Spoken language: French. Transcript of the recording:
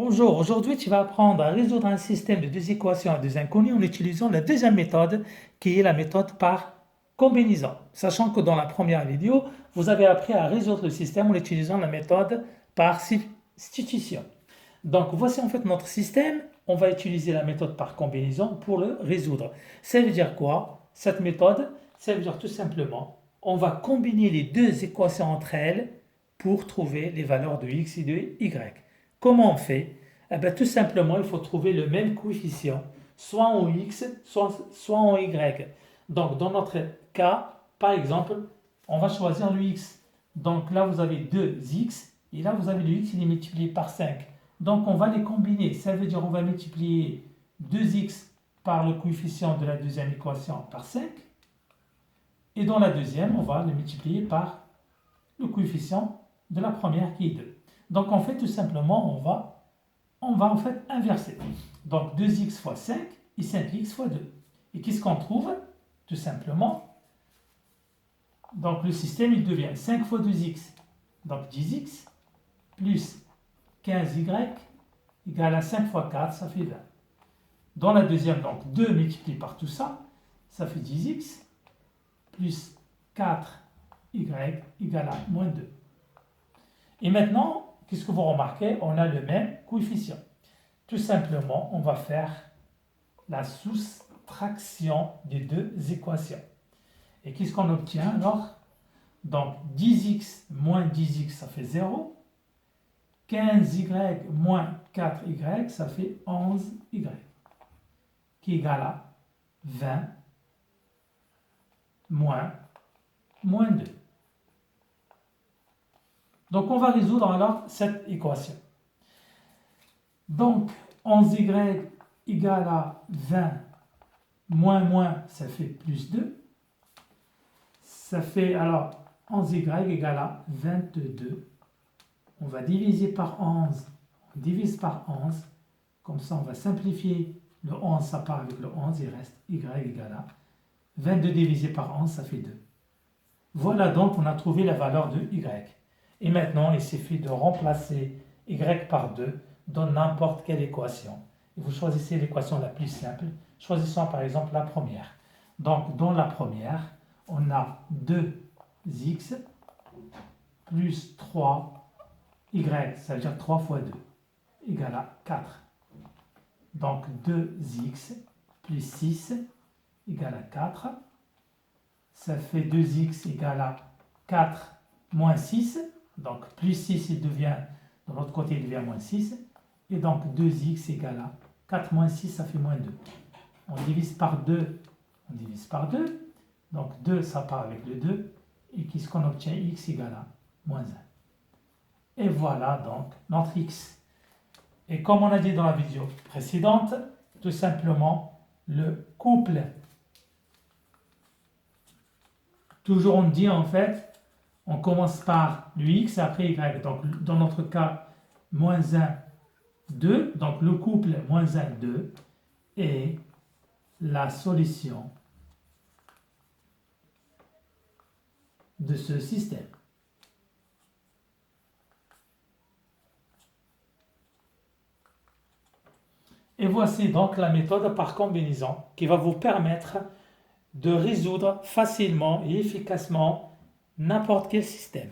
Bonjour, aujourd'hui tu vas apprendre à résoudre un système de deux équations à deux inconnus en utilisant la deuxième méthode qui est la méthode par combinaison. Sachant que dans la première vidéo, vous avez appris à résoudre le système en utilisant la méthode par substitution. Donc voici en fait notre système, on va utiliser la méthode par combinaison pour le résoudre. Ça veut dire quoi? Cette méthode, ça veut dire tout simplement, on va combiner les deux équations entre elles pour trouver les valeurs de x et de y. Comment on fait? Eh bien, tout simplement, il faut trouver le même coefficient, soit en x, soit en y. Donc, dans notre cas, par exemple, on va choisir le x. Donc là, vous avez 2x, et là, vous avez le x, il est multiplié par 5. Donc, on va les combiner. Ça veut dire qu'on va multiplier 2x par le coefficient de la deuxième équation par 5. Et dans la deuxième, on va le multiplier par le coefficient de la première qui est 2. Donc, en fait, tout simplement, on va en fait inverser. Donc, 2x fois 5 et 5x fois 2. Et qu'est-ce qu'on trouve? Tout simplement, donc le système, il devient 5 fois 2x, donc 10x, plus 15y, égale à 5 fois 4, ça fait 20. Dans la deuxième, donc 2 multiplié par tout ça, ça fait 10x, plus 4y égale à moins 2. Et maintenant, qu'est-ce que vous remarquez? On a le même coefficient. Tout simplement, on va faire la soustraction des deux équations. Et qu'est-ce qu'on obtient alors? Donc 10x moins 10x, ça fait 0. 15y moins 4y, ça fait 11y, qui égale à 20 moins 2. Donc, on va résoudre alors cette équation. Donc, 11y égale à 20 moins, ça fait plus 2. Ça fait alors 11y égale à 22. On va diviser par 11. On divise par 11. Comme ça, on va simplifier. Le 11, ça part avec le 11. Il reste y égale à 22 divisé par 11, ça fait 2. Voilà donc, on a trouvé la valeur de y. Et maintenant, il suffit de remplacer y par 2 dans n'importe quelle équation. Et vous choisissez l'équation la plus simple. Choisissons par exemple la première. Donc, dans la première, on a 2x plus 3y, ça veut dire 3 fois 2, égale à 4. Donc, 2x plus 6 égale à 4. Ça fait 2x égale à 4 moins 6. Donc, plus 6, il devient, de l'autre côté, il devient moins 6. Et donc, 2x égale à 4 moins 6, ça fait moins 2. On divise par 2, on divise par 2. Donc, 2, ça part avec le 2. Et qu'est-ce qu'on obtient? X égale à moins 1. Et voilà donc notre x. Et comme on a dit dans la vidéo précédente, tout simplement, le couple. Toujours on dit en fait, on commence par le x après y. Donc dans notre cas, moins 1, 2. Donc le couple moins 1, 2 est la solution de ce système. Et voici donc la méthode par combinaison qui va vous permettre de résoudre facilement et efficacement n'importe quel système.